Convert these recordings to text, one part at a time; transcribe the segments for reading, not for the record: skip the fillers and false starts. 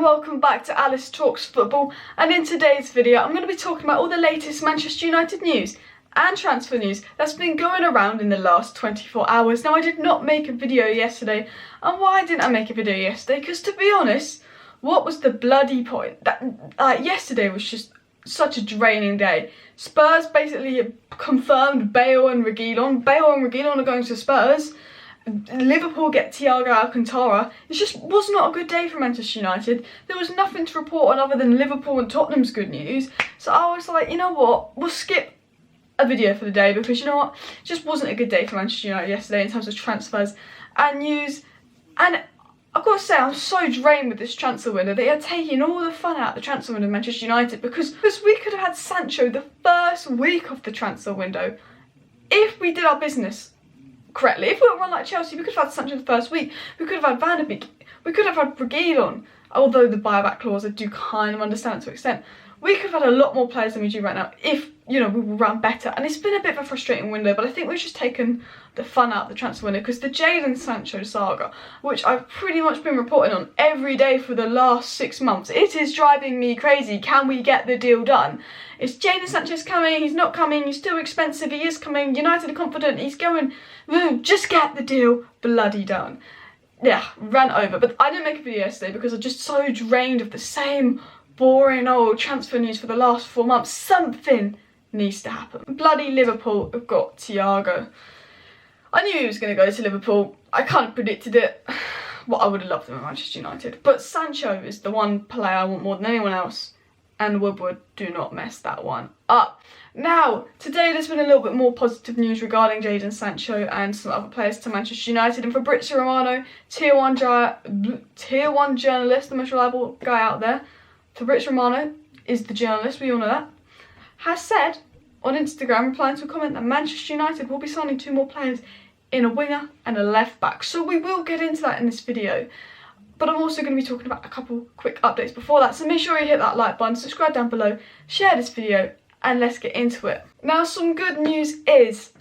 and welcome back to Alice Talks Football, and in today's video I'm going to be talking about all the latest Manchester United news and transfer news that's been going around in the last 24 hours. Now, I did not make a video yesterday, and why didn't I make a video yesterday? Because to be honest, what was the bloody point? That yesterday was just such a draining day. Spurs basically confirmed Bale and Reguilon. Bale and Reguilon are going to Spurs. Liverpool get Thiago Alcantara. It just was not a good day for Manchester United. There was nothing to report on other than Liverpool and Tottenham's good news. So I was like, you know what, we'll skip a video for the day, because you know what, it just wasn't a good day for Manchester United yesterday in terms of transfers and news. And I've got to say, I'm so drained with this transfer window. They are taking all the fun out of the transfer window of Manchester United, because we could have had Sancho the first week of the transfer window if we did our business correctly. If we were run like Chelsea, we could have had Sancho the first week. We could have had Van der Beek. We could have had Reguilon, although the buyback clause I do kind of understand to an extent. We could have had a lot more players than we do right now if, you know, we were run better. And it's been a bit of a frustrating window, but I think we've just taken the fun out of the transfer window, because the Jadon Sancho saga, which I've pretty much been reporting on every day for the last 6 months, it is driving me crazy. Can we get the deal done? Is Jadon Sancho's coming? He's not coming. He's too expensive. He is coming. United are confident. He's going. Just get the deal bloody done. Yeah, ran over. But I didn't make a video yesterday because I'm just so drained of the same boring old transfer news for the last 4 months. Something needs to happen. Bloody Liverpool have got Thiago. I knew he was going to go to Liverpool. I kind of predicted it. Well, I would have loved him at Manchester United. But Sancho is the one player I want more than anyone else. And Woodward, do not mess that one up. Now, today there's been a little bit more positive news regarding Jadon Sancho and some other players to Manchester United. And Fabrizio Romano, tier one journalist, the most reliable guy out there, Fabrizio Romano is the journalist, we all know that, has said on Instagram, replying to a comment, that Manchester United will be signing 2 more players in a winger and a left back. So we will get into that in this video. But I'm also going to be talking about a couple quick updates before that. So make sure you hit that like button, subscribe down below, share this video, and let's get into it. Now, some good news is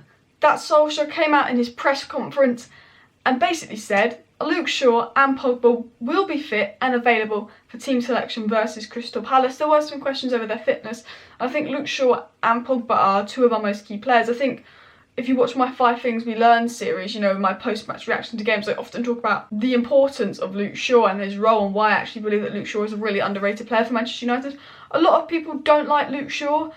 that Solskjær came out in his press conference and basically said Luke Shaw and Pogba will be fit and available for team selection versus Crystal Palace. There were some questions over their fitness. I think Luke Shaw and Pogba are 2 of our most key players. I think if you watch my 5 Things We Learned series, you know, my post-match reaction to games, I often talk about the importance of Luke Shaw and his role, and why I actually believe that Luke Shaw is a really underrated player for Manchester United. A lot of people don't like Luke Shaw.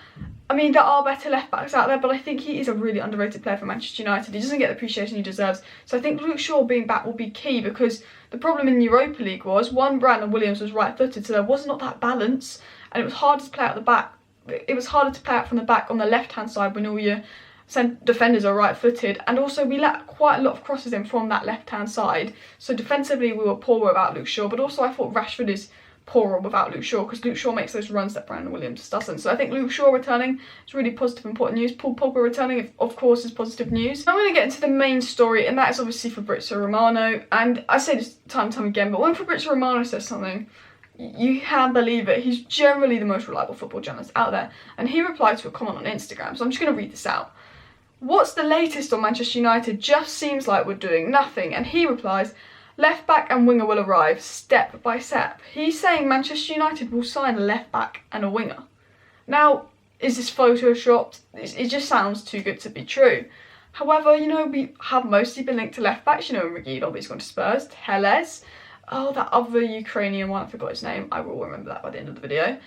I mean, there are better left-backs out there, but I think he is a really underrated player for Manchester United. He doesn't get the appreciation he deserves. So I think Luke Shaw being back will be key, because the problem in the Europa League was, one, Brandon Williams was right-footed, so there was not that balance, and it was harder to play out the back. It was harder to play out from the back on the left-hand side when all your defenders are right-footed, and also we let quite a lot of crosses in from that left-hand side. So defensively we were poor without Luke Shaw, but also I thought Rashford is poorer without Luke Shaw, because Luke Shaw makes those runs that Brandon Williams doesn't. So I think Luke Shaw returning is really positive, important news. Paul Pogba returning, of course, is positive news. I'm going to get into the main story, and that is obviously Fabrizio Romano. And I say this time and time again, but when Fabrizio Romano says something, you can believe it. He's generally the most reliable football journalist out there. And he replied to a comment on Instagram, so I'm just going to read this out. What's the latest on Manchester United? Just seems like we're doing nothing. And he replies, left back and winger will arrive step by step. He's saying Manchester United will sign a left back and a winger. Now, is this photoshopped? It just sounds too good to be true. However, you know, we have mostly been linked to left backs. You know, Reguilon, he's gone to Spurs. Teles. Oh, that other Ukrainian one, I forgot his name. I will remember that by the end of the video.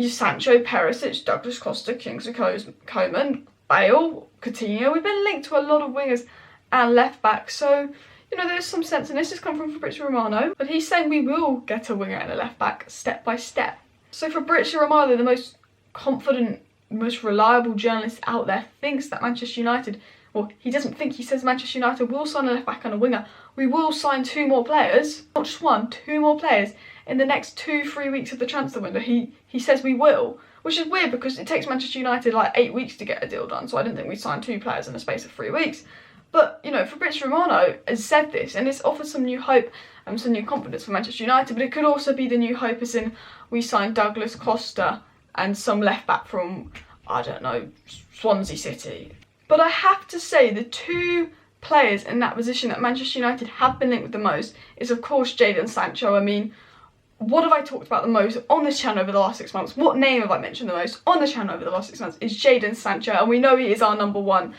Sancho, Perisic, Douglas Costa, Kingsley Coman, Bale, Coutinho. We've been linked to a lot of wingers and left backs, so you know there's some sense in this. Has come from Fabrizio Romano, but he's saying we will get a winger and a left back step by step. So Fabrizio Romano, the most confident, most reliable journalist out there, thinks that Manchester United, well, he doesn't think, he says Manchester United will sign a left back and a winger. We will sign 2 more players, not just 1, 2 more players in the next 2-3 weeks of the transfer window. He says we will. Which is weird, because it takes Manchester United like 8 weeks to get a deal done, so I didn't think we'd sign 2 players in the space of 3 weeks. But, you know, Fabrizio Romano has said this, and it's offered some new hope and some new confidence for Manchester United, but it could also be the new hope as in we signed Douglas Costa and some left back from, I don't know, Swansea City. But I have to say, the 2 players in that position that Manchester United have been linked with the most is, of course, Jadon Sancho. I mean, what have I talked about the most on this channel over the last 6 months? What name have I mentioned the most on the channel over the last 6 months is Jadon Sancho, and we know he is our number one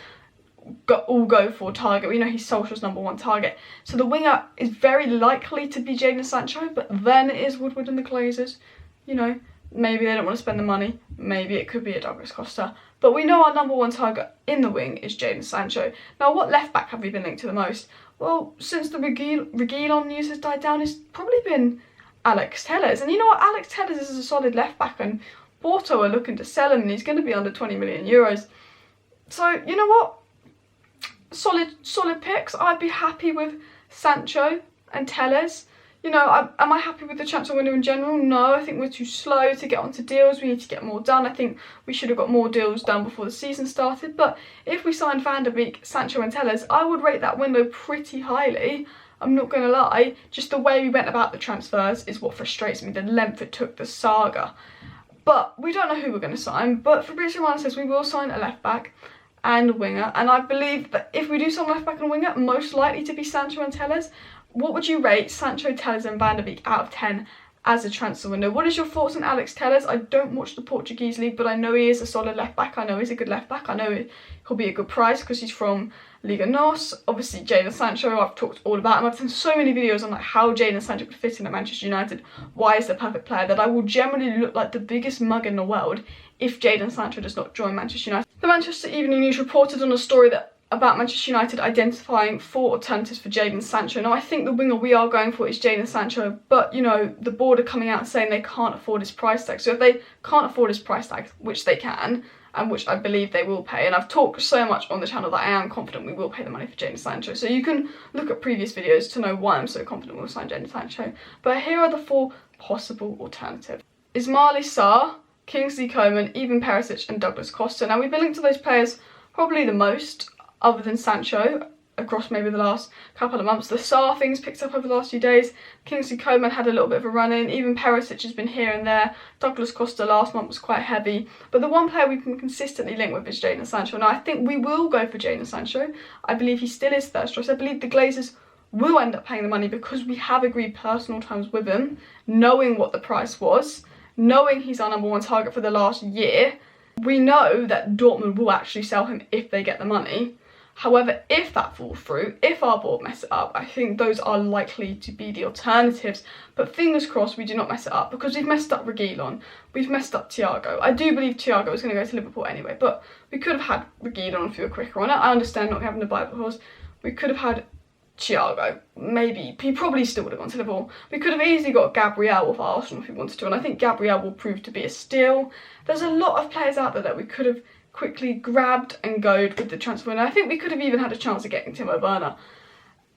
all go for target. We know he's Solskjær's number one target. So the winger is very likely to be Jadon Sancho, but then it is Woodward and the Glazers. You know, maybe they don't want to spend the money. Maybe it could be a Douglas Costa. But we know our number one target in the wing is Jadon Sancho. Now, what left back have we been linked to the most? Well, since the Reguilon news has died down, it's probably been Alex Telles. And you know what? Alex Telles is a solid left back, and Porto are looking to sell him, and he's going to be under 20 million euros. So, you know what? Solid picks. I'd be happy with Sancho and Telles. You know, am I happy with the transfer window in general? No, I think we're too slow to get onto deals. We need to get more done. I think we should have got more deals done before the season started. But if we signed Van der Beek, Sancho and Telles, I would rate that window pretty highly. I'm not going to lie. Just the way we went about the transfers is what frustrates me, the length it took, the saga. But we don't know who we're going to sign. But Fabrizio Romano says we will sign a left back and a winger, and I believe that if we do sign left back and winger, most likely to be Sancho and Telles. What would you rate Sancho, Telles and Van der Beek out of 10 as a transfer window? What is your thoughts on Alex Telles? I don't watch the Portuguese league, but I know he is a solid left back. I know he's a good left back. I know he'll be a good price because he's from Liga NOS. Obviously, Jadon Sancho, I've talked all about him. I've done so many videos on like how Jadon Sancho would fit in at Manchester United, why he's the perfect player, that I will generally look like the biggest mug in the world if Jadon Sancho does not join Manchester United. The Manchester Evening News reported on a story about Manchester United identifying 4 alternatives for Jadon Sancho. Now, I think the winger we are going for is Jadon Sancho, but, you know, the board are coming out saying they can't afford his price tag. So if they can't afford his price tag, which they can, and which I believe they will pay, and I've talked so much on the channel that I am confident we will pay the money for Jadon Sancho. So you can look at previous videos to know why I'm so confident we'll sign Jadon Sancho. But here are the 4 possible alternatives. Ismail Sarr, Kingsley Coman, Ivan Perisic and Douglas Costa. Now, we've been linked to those players probably the most, other than Sancho, across maybe the last couple of months. The Sarr things picked up over the last few days. Kingsley Coman had a little bit of a run-in. Even Perisic has been here and there. Douglas Costa last month was quite heavy. But the one player we can consistently link with is Jadon Sancho. Now, I think we will go for Jadon Sancho. I believe he still is first choice. I believe the Glazers will end up paying the money because we have agreed personal terms with him, knowing what the price was, knowing he's our number one target for the last year. We know that Dortmund will actually sell him if they get the money. However, if that falls through, if our board mess it up, I think those are likely to be the alternatives. But fingers crossed we do not mess it up, because we've messed up Reguilon, we've messed up Thiago. I do believe Thiago is going to go to Liverpool anyway, but we could have had Reguilon if we were quicker on it. I understand not having to buy the horse. We could have had Thiago, maybe. He probably still would have gone to Liverpool. We could have easily got Gabriel with Arsenal if we wanted to, and I think Gabriel will prove to be a steal. There's a lot of players out there that we could have quickly grabbed and goed with the transfer window. I think we could have even had a chance of getting Timo Werner,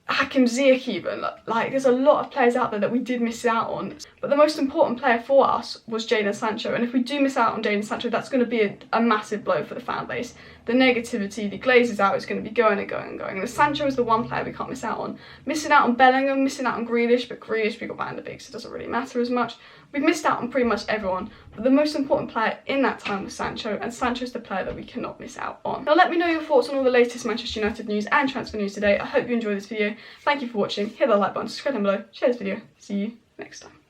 Hakim Ziyech even. Like, there's a lot of players out there that we did miss out on. But the most important player for us was Jadon Sancho. And if we do miss out on Jadon Sancho, that's going to be a massive blow for the fan base. The negativity, the Glazers out is going to be going and going and going. And Sancho is the one player we can't miss out on. Missing out on Bellingham, missing out on Grealish, but Grealish we got Van der Beek, so it doesn't really matter as much. We've missed out on pretty much everyone, but the most important player in that time was Sancho, and Sancho's the player that we cannot miss out on. Now, let me know your thoughts on all the latest Manchester United news and transfer news today. I hope you enjoyed this video. Thank you for watching. Hit the like button, subscribe down below, share this video. See you next time.